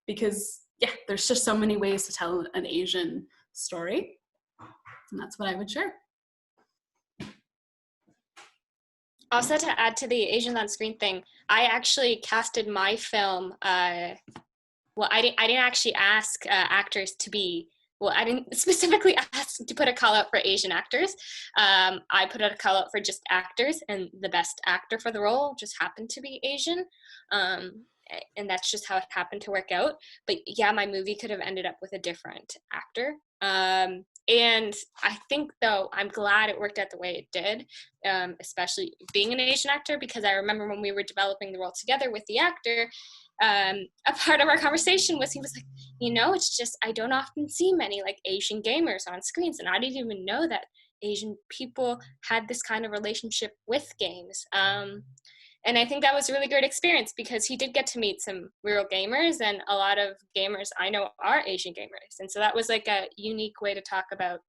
S3: because yeah, there's just so many ways to tell an Asian story. And that's what I would share.
S2: Also, to add to the Asians on screen thing, I actually casted my film. Well, I didn't actually ask actors to be. Well, I didn't specifically ask to put a call out for Asian actors. I put out a call out for just actors, and the best actor for the role just happened to be Asian. And that's just how it happened to work out. But yeah, my movie could have ended up with a different actor. And I think, though, I'm glad it worked out the way it did, especially being an Asian actor, because I remember when we were developing the role together with the actor, a part of our conversation was, he was like, you know, it's just, I don't often see many like Asian gamers on screens, and I didn't even know that Asian people had this kind of relationship with games. And I think that was a really great experience, because he did get to meet some real gamers, and a lot of gamers I know are Asian gamers. And so that was like a unique way to talk about,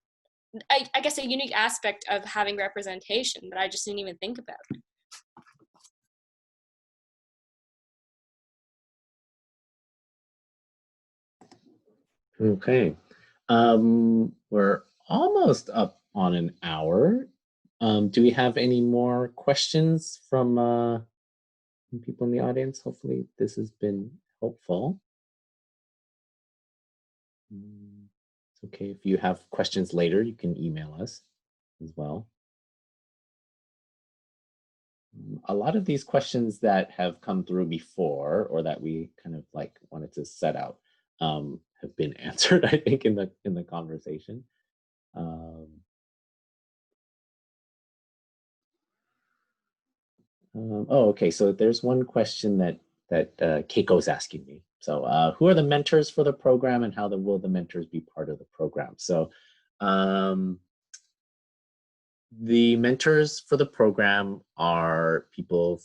S2: I guess, a unique aspect of having representation that I just didn't even think about.
S1: Okay. We're almost up on an hour. Do we have any more questions from people in the audience? Hopefully this has been helpful. It's okay if you have questions later, you can email us as well. A lot of these questions that have come through before, or that we kind of like wanted to set out, have been answered, I think, in the conversation. Oh, okay. So there's one question that Keiko's asking me. So who are the mentors for the program, and how will the mentors be part of the program? So the mentors for the program are people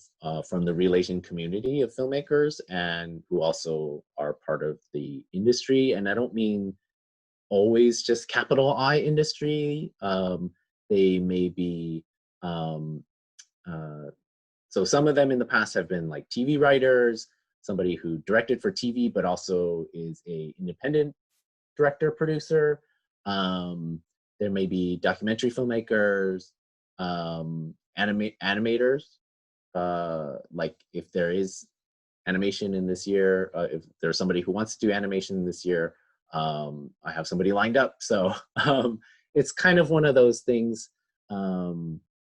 S1: from the Real Asian community of filmmakers, and who also are part of the industry. And I don't mean always just capital I industry. They may be so some of them in the past have been like TV writers, somebody who directed for TV, but also is a independent director, producer. There may be documentary filmmakers, animators. Like if there is animation in this year, if there's somebody who wants to do animation this year, I have somebody lined up. So it's kind of one of those things.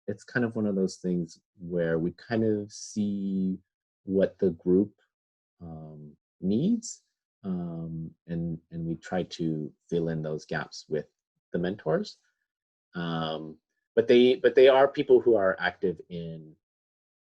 S1: It's kind of one of those things where we kind of see what the group needs, and we try to fill in those gaps with the mentors. But they are people who are active in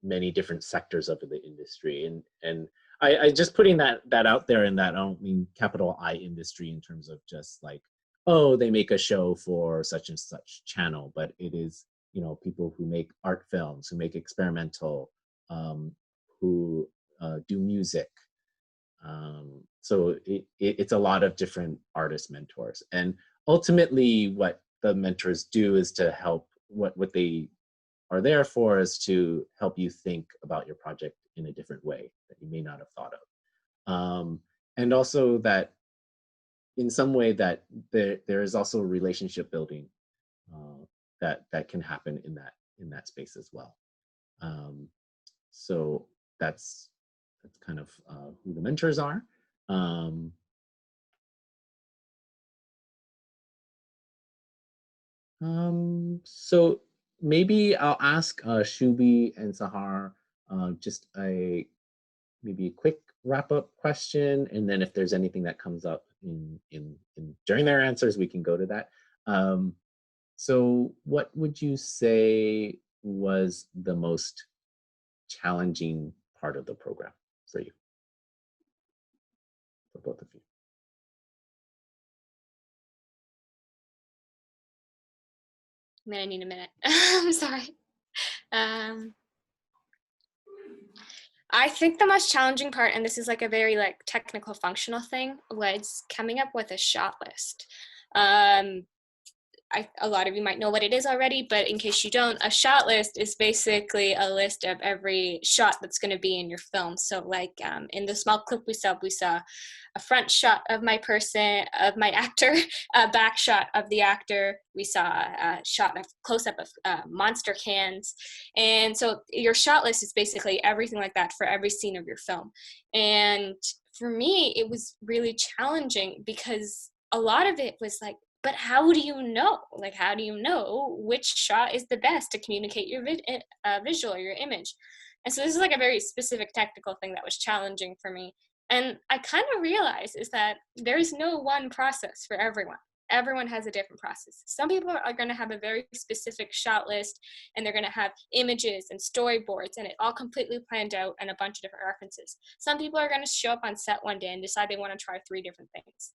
S1: many different sectors of the industry, and I just putting that out there, and that I don't mean capital I industry in terms of just like, oh, they make a show for such and such channel, but it is, you know, people who make art films, who make experimental, who do music. So it's a lot of different artist mentors, and ultimately what the mentors do is to help, what they are there for is to help you think about your project in a different way that you may not have thought of. And also that in some way that there is also relationship building that can happen in that space as well. So that's kind of who the mentors are. So maybe I'll ask Shooby and Sahara just maybe a quick wrap up question, and then if there's anything that comes up in during their answers, we can go to that. So what would you say was the most challenging part of the program for you, for both of you?
S2: I'm gonna need a minute. I'm sorry. I think the most challenging part, and this is like a very like technical functional thing, was coming up with a shot list. A lot of you might know what it is already, but in case you don't, a shot list is basically a list of every shot that's going to be in your film. So like in the small clip we saw a front shot of my actor, a back shot of the actor. We saw a shot of close-up of monster cans. And so your shot list is basically everything like that for every scene of your film. And for me, it was really challenging because a lot of it was like, but how do you know? Like, how do you know which shot is the best to communicate your visual or your image? And so this is like a very specific technical thing that was challenging for me. And I kind of realized is that there's no one process for everyone. Everyone has a different process. Some people are going to have a very specific shot list, and they're going to have images and storyboards, and it all completely planned out and a bunch of different references. Some people are going to show up on set one day and decide they want to try 3 different things.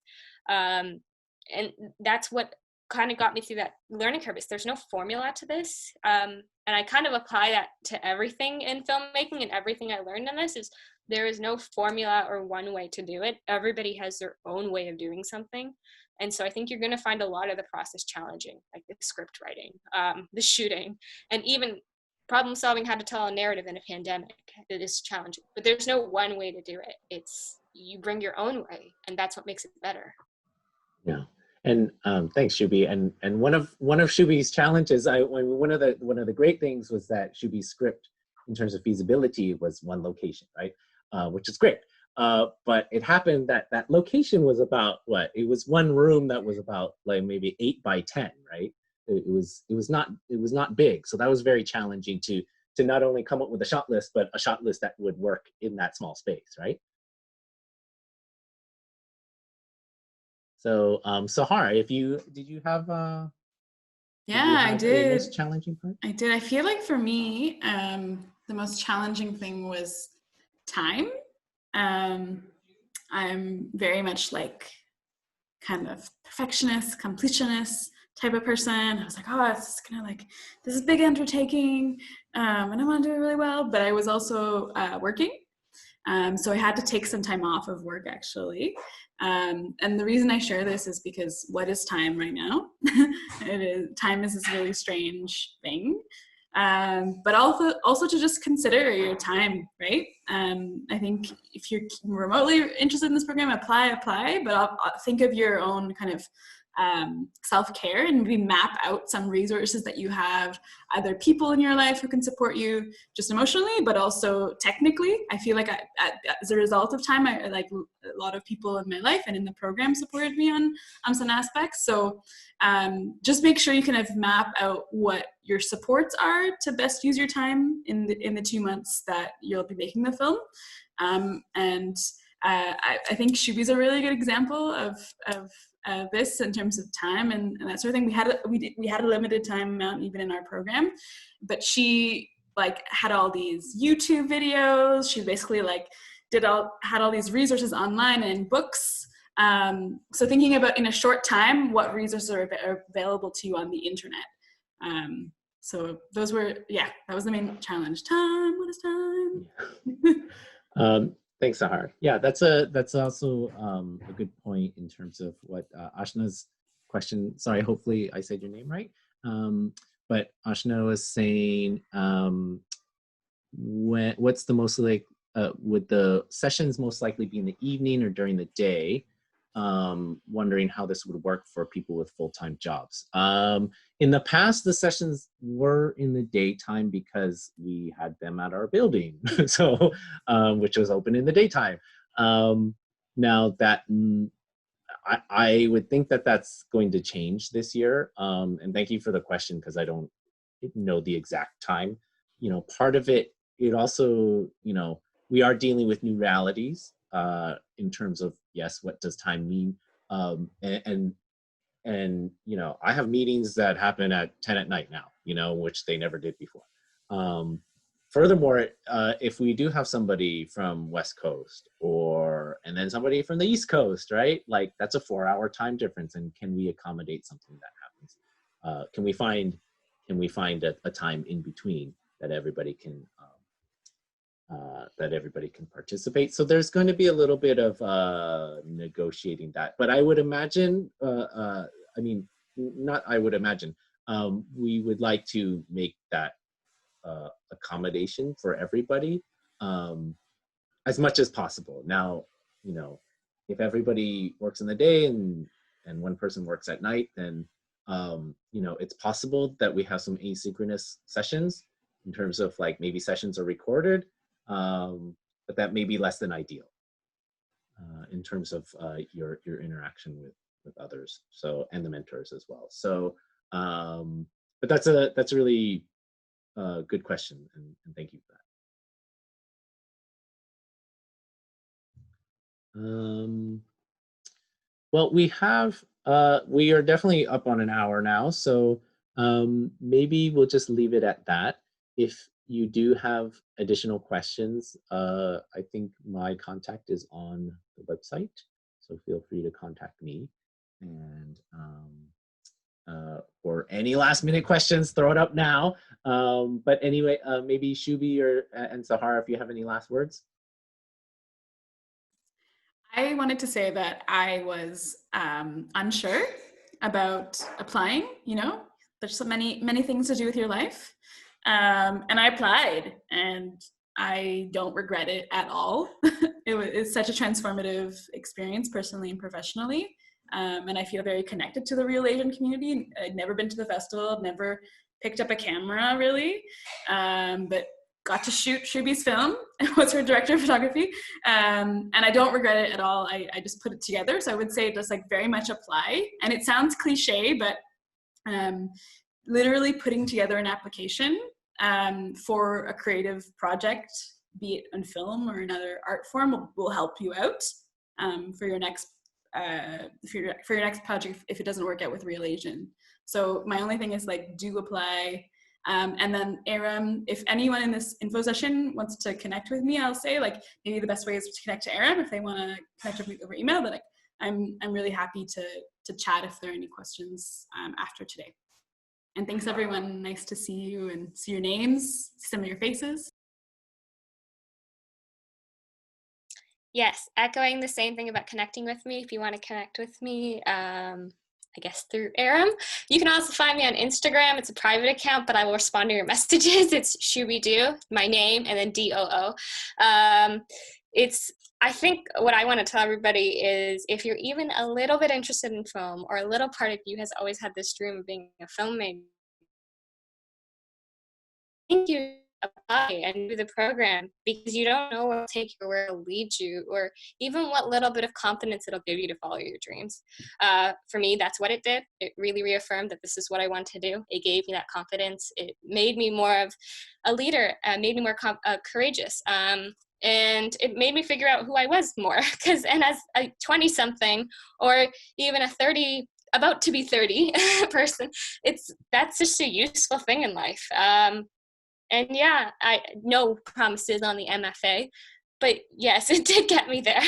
S2: And that's what kind of got me through that learning curve. Is there's no formula to this, and I kind of apply that to everything in filmmaking, and everything I learned in this is there is no formula or one way to do it. Everybody has their own way of doing something, and so I think you're going to find a lot of the process challenging, like the script writing, the shooting, and even problem solving, how to tell a narrative in a pandemic. It is challenging, but there's no one way to do it. It's you bring your own way, and that's what makes it better.
S1: Yeah, and thanks, Shooby. And one of Shooby's challenges, one of the great things was that Shooby's script, in terms of feasibility, was one location, right? Which is great. But it happened that that location was about what? It was one room that was about like maybe 8 by 10, right? It was not big, so that was very challenging to not only come up with a shot list, but a shot list that would work in that small space, right? So, Sahara, did you have
S3: I did.
S1: a most challenging part?
S3: I did. I feel like for me, the most challenging thing was time. I'm very much like kind of perfectionist, completionist type of person. I was like, oh, it's kind of like this is big undertaking, and I want to do it really well. But I was also working, so I had to take some time off of work actually. And the reason I share this is because what is time right now? Time is this really strange thing. But also to just consider your time, right? I think if you're remotely interested in this program, apply, but I'll think of your own kind of self-care and maybe map out some resources that you have, either people in your life who can support you just emotionally, but also technically. I feel like as a result of time, I like a lot of people in my life and in the program supported me on some aspects. So just make sure you kind of map out what your supports are to best use your time in the 2 months that you'll be making the film. I think Shooby's a really good example of this in terms of time and that sort of thing. We had a limited time amount even in our program, but she like had all these YouTube videos. She basically like had all these resources online and books. So thinking about in a short time what resources are available to you on the internet. So those were, that was the main challenge. Time, what is time?
S1: Thanks, Sahara. Yeah, that's also a good point in terms of what Ashna's question. Sorry, hopefully I said your name right. But Ashna was saying, what's the most like? Would the sessions most likely be in the evening or during the day? Wondering how this would work for people with full-time jobs. In the past, the sessions were in the daytime because we had them at our building, so which was open in the daytime. Now that I would think that that's going to change this year. And thank you for the question because I don't know the exact time. You know, part of it also, you know, we are dealing with new realities in terms of, yes, what does time mean? And you know, I have meetings that happen at 10 at night now, you know, which they never did before. Furthermore, if we do have somebody from West Coast and then somebody from the East Coast, right? Like that's a 4-hour time difference. And can we accommodate something that happens? Can we find a time in between that everybody can participate? So there's going to be a little bit of negotiating that, but I would imagine, we would like to make that accommodation for everybody as much as possible. Now, you know, if everybody works in the day and one person works at night, then you know, it's possible that we have some asynchronous sessions in terms of like maybe sessions are recorded, but that may be less than ideal in terms of your interaction with others, so, and the mentors as well. So, but that's a really good question, and thank you for that. Well, we are definitely up on an hour now, so maybe we'll just leave it at that. If you do have additional questions, I think my contact is on the website, so feel free to contact me. And or any last minute questions, throw it up now. But anyway, maybe Shooby and Sahara, if you have any last words.
S3: I wanted to say that I was unsure about applying. You know, there's so many things to do with your life. And I applied and I don't regret it at all. It's such a transformative experience personally and professionally. And I feel very connected to the Real Asian community. I'd never been to the festival, I've never picked up a camera really, but got to shoot Shubi's film. I was her director of photography. And I don't regret it at all. I just put it together. So I would say just like very much apply. And it sounds cliche, but literally putting together an application for a creative project, be it on film or another art form, will help you out for your next project if it doesn't work out with Real Asian. So my only thing is like, do apply. And then Aram, if anyone in this info session wants to connect with me, I'll say like maybe the best way is to connect to Aram if they want to connect with me over email. But like, I'm really happy to chat if there are any questions after today. And thanks everyone. Nice to see you and see your names, see some of your faces.
S2: Yes, echoing the same thing about connecting with me. If you want to connect with me, I guess through Aram. You can also find me on Instagram. It's a private account, but I will respond to your messages. It's Shooby, my name, and then DOO. I think what I want to tell everybody is if you're even a little bit interested in film, or a little part of you has always had this dream of being a filmmaker, thank you. Apply and do the program, because you don't know what it'll take you or where it'll lead you, or even what little bit of confidence it'll give you to follow your dreams. For me, that's what it did. It really reaffirmed that this is what I want to do. It gave me that confidence. It made me more of a leader, made me more courageous. And it made me figure out who I was more, and as a 20-something or even a 30, about to be 30 person, that's just a useful thing in life. And yeah, no promises on the MFA, but yes, it did get me there.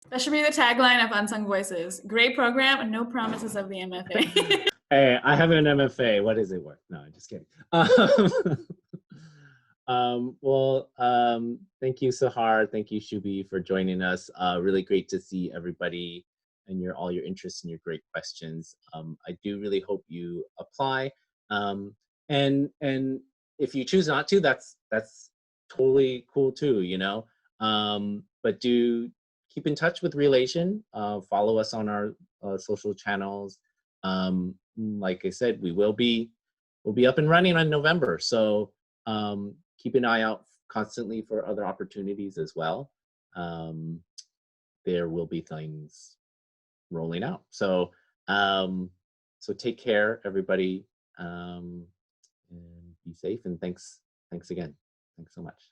S3: That should be the tagline of Unsung Voices. Great program and no promises of the MFA.
S1: Hey, I have an MFA. What is it worth? No, I'm just kidding. Thank you, Sahar. Thank you, Shubhi, for joining us. Really great to see everybody and all your interests and your great questions. I do really hope you apply. And if you choose not to, that's totally cool too, you know. But do keep in touch with Relation. Follow us on our social channels. Like I said, we'll be up and running in November. So keep an eye out constantly for other opportunities as well. There will be things rolling out. So take care, everybody, and be safe. And thanks again. Thanks so much.